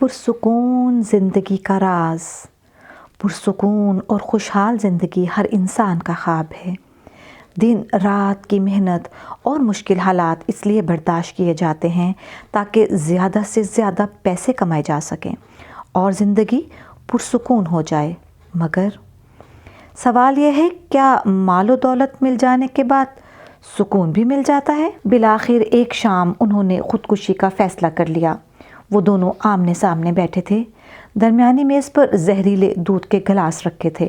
پرسکون زندگی کا راز۔ پرسکون اور خوشحال زندگی ہر انسان کا خواب ہے۔ دن رات کی محنت اور مشکل حالات اس لیے برداشت کیے جاتے ہیں تاکہ زیادہ سے زیادہ پیسے کمائے جا سکیں اور زندگی پرسکون ہو جائے۔ مگر سوال یہ ہے، کیا مال و دولت مل جانے کے بعد سکون بھی مل جاتا ہے؟ بالآخر ایک شام انہوں نے خودکشی کا فیصلہ کر لیا۔ وہ دونوں آمنے سامنے بیٹھے تھے۔ درمیانی میز پر زہریلے دودھ کے گلاس رکھے تھے۔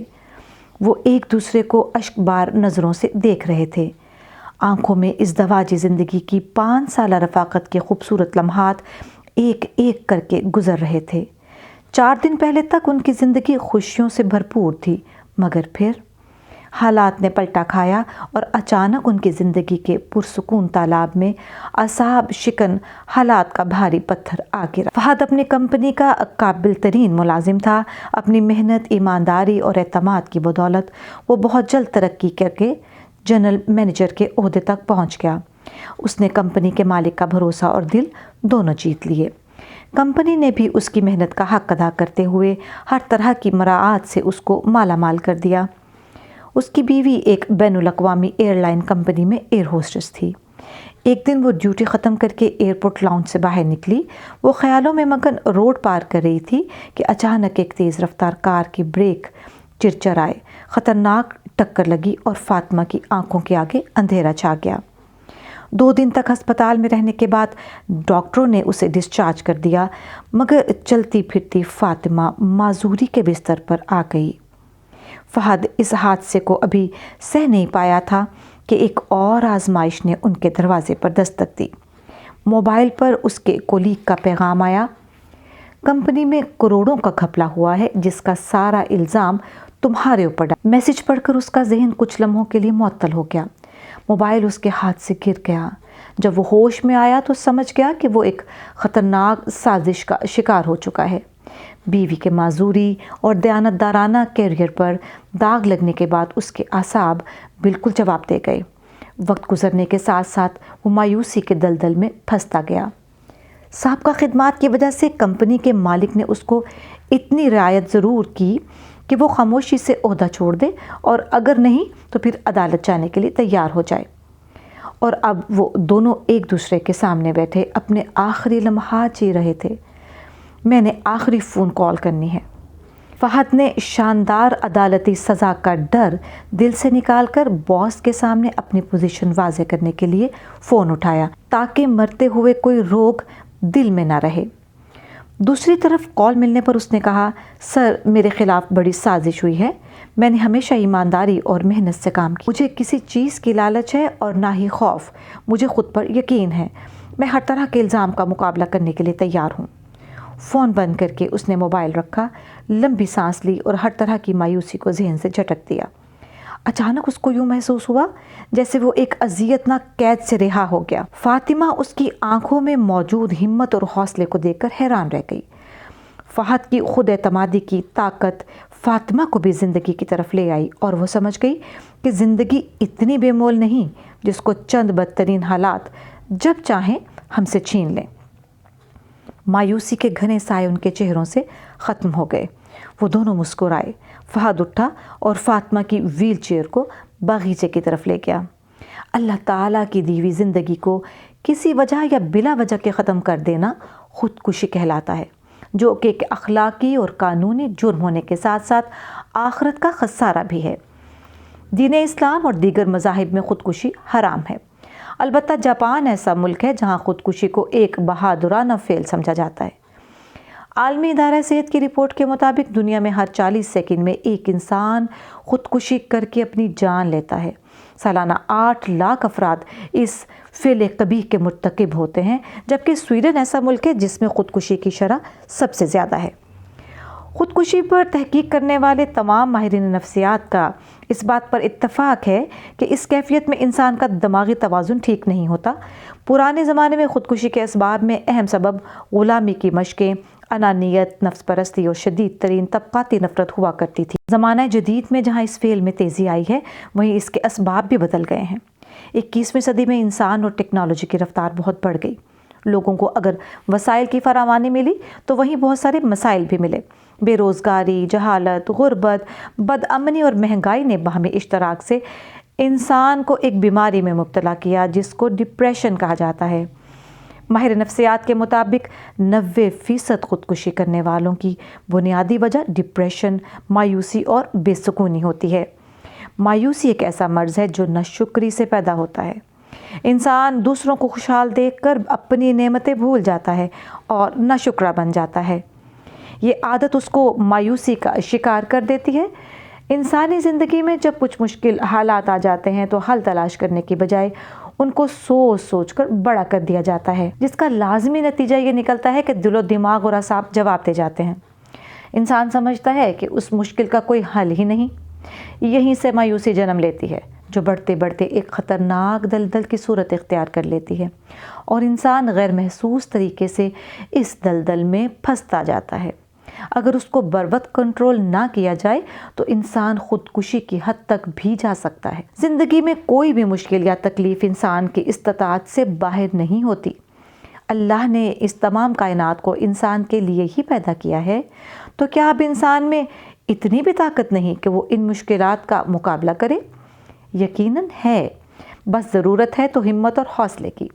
وہ ایک دوسرے کو اشک بار نظروں سے دیکھ رہے تھے۔ آنکھوں میں اس دواجی زندگی کی 5 سالہ رفاقت کے خوبصورت لمحات ایک ایک کر کے گزر رہے تھے۔ 4 دن پہلے تک ان کی زندگی خوشیوں سے بھرپور تھی، مگر پھر حالات نے پلٹا کھایا اور اچانک ان کی زندگی کے پرسکون تالاب میں اعصاب شکن حالات کا بھاری پتھر آ گرا۔ فہد اپنی کمپنی کا قابل ترین ملازم تھا۔ اپنی محنت، ایمانداری اور اعتماد کی بدولت وہ بہت جلد ترقی کر کے جنرل مینیجر کے عہدے تک پہنچ گیا۔ اس نے کمپنی کے مالک کا بھروسہ اور دل دونوں جیت لیے۔ کمپنی نے بھی اس کی محنت کا حق ادا کرتے ہوئے ہر طرح کی مراعات سے اس کو مالا مال کر دیا۔ اس کی بیوی ایک بین الاقوامی ایئر لائن کمپنی میں ایئر ہوسٹس تھی۔ ایک دن وہ ڈیوٹی ختم کر کے ایئرپورٹ لاؤنج سے باہر نکلی۔ وہ خیالوں میں مگن روڈ پار کر رہی تھی کہ اچانک ایک تیز رفتار کار کی بریک چرچرائے، خطرناک ٹکر لگی اور فاطمہ کی آنکھوں کے آگے اندھیرا چھا گیا۔ 2 دن تک ہسپتال میں رہنے کے بعد ڈاکٹروں نے اسے ڈسچارج کر دیا، مگر چلتی پھرتی فاطمہ معذوری کے بستر پر آ گئی۔ فہد اس حادثے کو ابھی سہ نہیں پایا تھا کہ ایک اور آزمائش نے ان کے دروازے پر دستک دی۔ موبائل پر اس کے کولیگ کا پیغام آیا، کمپنی میں کروڑوں کا گھپلا ہوا ہے جس کا سارا الزام تمہارے اوپر ڈالا۔ میسج پڑھ کر اس کا ذہن کچھ لمحوں کے لیے معطل ہو گیا۔ موبائل اس کے ہاتھ سے گر گیا۔ جب وہ ہوش میں آیا تو سمجھ گیا کہ وہ ایک خطرناک سازش کا شکار ہو چکا ہے۔ بیوی کے معذوری اور دیانتدارانہ کیریئر پر داغ لگنے کے بعد اس کے اعصاب بالکل جواب دے گئے۔ وقت گزرنے کے ساتھ ساتھ وہ مایوسی کے دلدل میں پھنستا گیا۔ سابقہ خدمات کی وجہ سے کمپنی کے مالک نے اس کو اتنی رعایت ضرور کی کہ وہ خاموشی سے عہدہ چھوڑ دے اور اگر نہیں تو پھر عدالت جانے کے لیے تیار ہو جائے۔ اور اب وہ دونوں ایک دوسرے کے سامنے بیٹھے اپنے آخری لمحات جی رہے تھے۔ میں نے آخری فون کال کرنی ہے۔ فہد نے شاندار عدالتی سزا کا ڈر دل سے نکال کر باس کے سامنے اپنی پوزیشن واضح کرنے کے لیے فون اٹھایا تاکہ مرتے ہوئے کوئی روگ دل میں نہ رہے۔ دوسری طرف کال ملنے پر اس نے کہا، سر میرے خلاف بڑی سازش ہوئی ہے۔ میں نے ہمیشہ ایمانداری اور محنت سے کام کیا۔ مجھے کسی چیز کی لالچ ہے اور نہ ہی خوف۔ مجھے خود پر یقین ہے۔ میں ہر طرح کے الزام کا مقابلہ کرنے کے لیے تیار ہوں۔ فون بند کر کے اس نے موبائل رکھا، لمبی سانس لی اور ہر طرح کی مایوسی کو ذہن سے جھٹک دیا۔ اچانک اس کو یوں محسوس ہوا جیسے وہ ایک اذیت ناک قید سے رہا ہو گیا۔ فاطمہ اس کی آنکھوں میں موجود ہمت اور حوصلے کو دیکھ کر حیران رہ گئی۔ فہد کی خود اعتمادی کی طاقت فاطمہ کو بھی زندگی کی طرف لے آئی اور وہ سمجھ گئی کہ زندگی اتنی بے مول نہیں جس کو چند بدترین حالات جب چاہیں ہم سے چھین لیں۔ مایوسی کے گھنے سائے ان کے چہروں سے ختم ہو گئے۔ وہ دونوں مسکرائے۔ فہد اٹھا اور فاطمہ کی ویل چیئر کو باغیچے کی طرف لے گیا۔ اللہ تعالیٰ کی دی ہوئی زندگی کو کسی وجہ یا بلا وجہ کے ختم کر دینا خودکشی کہلاتا ہے، جو کہ ایک اخلاقی اور قانونی جرم ہونے کے ساتھ ساتھ آخرت کا خسارہ بھی ہے۔ دین اسلام اور دیگر مذاہب میں خودکشی حرام ہے۔ البتہ جاپان ایسا ملک ہے جہاں خودکشی کو ایک بہادرانہ فعل سمجھا جاتا ہے۔ عالمی ادارہ صحت کی رپورٹ کے مطابق دنیا میں ہر 40 سیکنڈ میں ایک انسان خودکشی کر کے اپنی جان لیتا ہے۔ سالانہ 8 لاکھ افراد اس فعل قبیح کے مرتکب ہوتے ہیں، جبکہ سویڈن ایسا ملک ہے جس میں خودکشی کی شرح سب سے زیادہ ہے۔ خودکشی پر تحقیق کرنے والے تمام ماہرین نفسیات کا اس بات پر اتفاق ہے کہ اس کیفیت میں انسان کا دماغی توازن ٹھیک نہیں ہوتا۔ پرانے زمانے میں خودکشی کے اسباب میں اہم سبب غلامی کی مشقیں، انانیت، نفس پرستی اور شدید ترین طبقاتی نفرت ہوا کرتی تھی۔ زمانہ جدید میں جہاں اس فعل میں تیزی آئی ہے، وہیں اس کے اسباب بھی بدل گئے ہیں۔ 21ویں صدی میں انسان اور ٹیکنالوجی کی رفتار بہت بڑھ گئی۔ لوگوں کو اگر وسائل کی فراوانی ملی تو وہیں بہت سارے مسائل بھی ملے۔ بے روزگاری، جہالت، غربت، بدامنی اور مہنگائی نے باہمی اشتراک سے انسان کو ایک بیماری میں مبتلا کیا جس کو ڈپریشن کہا جاتا ہے۔ ماہر نفسیات کے مطابق 90% خودکشی کرنے والوں کی بنیادی وجہ ڈپریشن، مایوسی اور بے سکونی ہوتی ہے۔ مایوسی ایک ایسا مرض ہے جو ناشکری سے پیدا ہوتا ہے۔ انسان دوسروں کو خوشحال دیکھ کر اپنی نعمتیں بھول جاتا ہے اور ناشکرا بن جاتا ہے۔ یہ عادت اس کو مایوسی کا شکار کر دیتی ہے۔ انسانی زندگی میں جب کچھ مشکل حالات آ جاتے ہیں تو حل تلاش کرنے کی بجائے ان کو سوچ سوچ کر بڑا کر دیا جاتا ہے، جس کا لازمی نتیجہ یہ نکلتا ہے کہ دل و دماغ اور اعصاب جواب دے جاتے ہیں۔ انسان سمجھتا ہے کہ اس مشکل کا کوئی حل ہی نہیں۔ یہیں سے مایوسی جنم لیتی ہے جو بڑھتے بڑھتے ایک خطرناک دلدل کی صورت اختیار کر لیتی ہے اور انسان غیر محسوس طریقے سے اس دلدل میں پھنستا جاتا ہے۔ اگر اس کو بروقت کنٹرول نہ کیا جائے تو انسان خودکشی کی حد تک بھی جا سکتا ہے۔ زندگی میں کوئی بھی مشکل یا تکلیف انسان کی استطاعت سے باہر نہیں ہوتی۔ اللہ نے اس تمام کائنات کو انسان کے لیے ہی پیدا کیا ہے، تو کیا اب انسان میں اتنی بھی طاقت نہیں کہ وہ ان مشکلات کا مقابلہ کرے؟ یقیناً ہے، بس ضرورت ہے تو ہمت اور حوصلے کی۔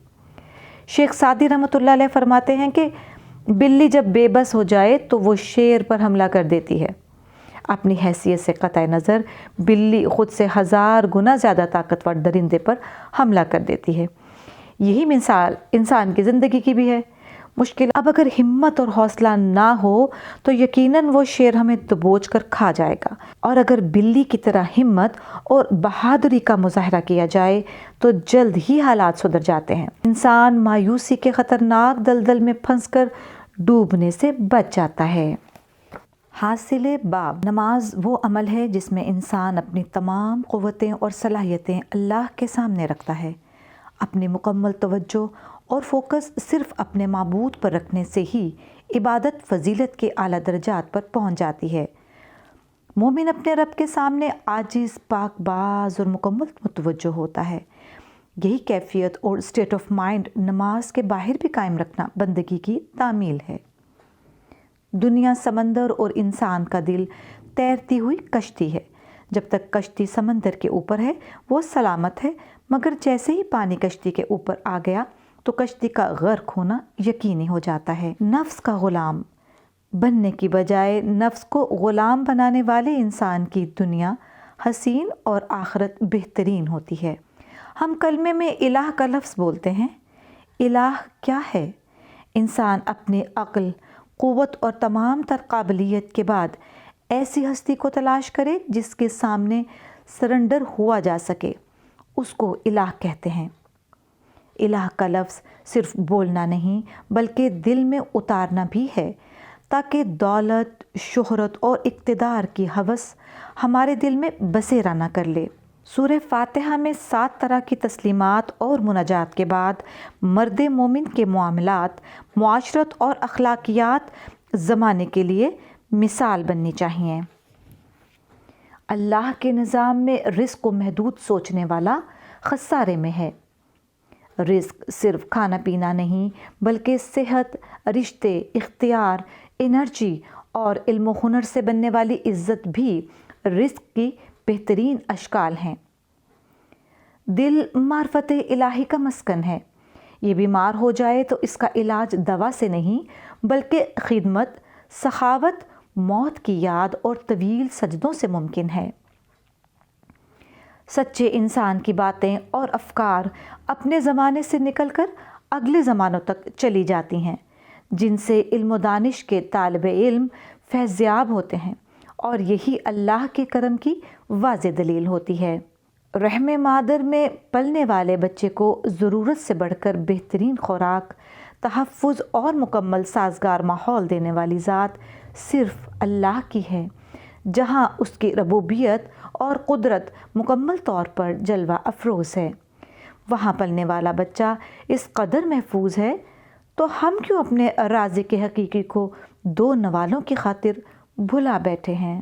شیخ سعدی رحمۃ اللہ علیہ فرماتے ہیں کہ بلی جب بے بس ہو جائے تو وہ شیر پر حملہ کر دیتی ہے۔ اپنی حیثیت سے قطع نظر بلی خود سے 1000 گنا زیادہ طاقتور درندے پر حملہ کر دیتی ہے۔ یہی مثال انسان کی زندگی کی بھی ہے۔ مشکل اب اگر ہمت اور حوصلہ نہ ہو تو یقیناً وہ شیر ہمیں دبوچ کر کھا جائے گا، اور اگر بلی کی طرح ہمت اور بہادری کا مظاہرہ کیا جائے تو جلد ہی حالات سدھر جاتے ہیں۔ انسان مایوسی کے خطرناک دلدل میں پھنس کر ڈوبنے سے بچ جاتا ہے۔ حاصل باب، نماز وہ عمل ہے جس میں انسان اپنی تمام قوتیں اور صلاحیتیں اللہ کے سامنے رکھتا ہے۔ اپنی مکمل توجہ اور فوکس صرف اپنے معبود پر رکھنے سے ہی عبادت فضیلت کے اعلیٰ درجات پر پہنچ جاتی ہے۔ مومن اپنے رب کے سامنے عاجز، پاک باز اور مکمل متوجہ ہوتا ہے۔ یہی کیفیت اور اسٹیٹ آف مائنڈ نماز کے باہر بھی قائم رکھنا بندگی کی تعمیل ہے۔ دنیا سمندر اور انسان کا دل تیرتی ہوئی کشتی ہے۔ جب تک کشتی سمندر کے اوپر ہے وہ سلامت ہے، مگر جیسے ہی پانی کشتی کے اوپر آ گیا تو کشتی کا غرق ہونا یقینی ہو جاتا ہے۔ نفس کا غلام بننے کی بجائے نفس کو غلام بنانے والے انسان کی دنیا حسین اور آخرت بہترین ہوتی ہے۔ ہم کلمے میں الہ کا لفظ بولتے ہیں۔ الہ کیا ہے؟ انسان اپنی عقل، قوت اور تمام تر قابلیت کے بعد ایسی ہستی کو تلاش کرے جس کے سامنے سرنڈر ہوا جا سکے، اس کو الہ کہتے ہیں۔ الہ کا لفظ صرف بولنا نہیں بلکہ دل میں اتارنا بھی ہے، تاکہ دولت، شہرت اور اقتدار کی ہوس ہمارے دل میں بسیرا نہ کر لے۔ سورہ فاتحہ میں 7 طرح کی تسلیمات اور مناجات کے بعد مرد مومن کے معاملات، معاشرت اور اخلاقیات زمانے کے لیے مثال بننی چاہیے۔ اللہ کے نظام میں رزق کو محدود سوچنے والا خسارے میں ہے۔ رزق صرف کھانا پینا نہیں بلکہ صحت، رشتے، اختیار، انرجی اور علم و ہنر سے بننے والی عزت بھی رزق کی بہترین اشکال ہیں۔ دل معرفت الہی کا مسکن ہے۔ یہ بیمار ہو جائے تو اس کا علاج دوا سے نہیں بلکہ خدمت، سخاوت، موت کی یاد اور طویل سجدوں سے ممکن ہے۔ سچے انسان کی باتیں اور افکار اپنے زمانے سے نکل کر اگلے زمانوں تک چلی جاتی ہیں، جن سے علم و دانش کے طالب علم فیضیاب ہوتے ہیں، اور یہی اللہ کے کرم کی واضح دلیل ہوتی ہے۔ رحم مادر میں پلنے والے بچے کو ضرورت سے بڑھ کر بہترین خوراک، تحفظ اور مکمل سازگار ماحول دینے والی ذات صرف اللہ کی ہے، جہاں اس کی ربوبیت اور قدرت مکمل طور پر جلوہ افروز ہے۔ وہاں پلنے والا بچہ اس قدر محفوظ ہے تو ہم کیوں اپنے رازق حقیقی کو 2 نوالوں کی خاطر بھلا بیٹھے ہیں؟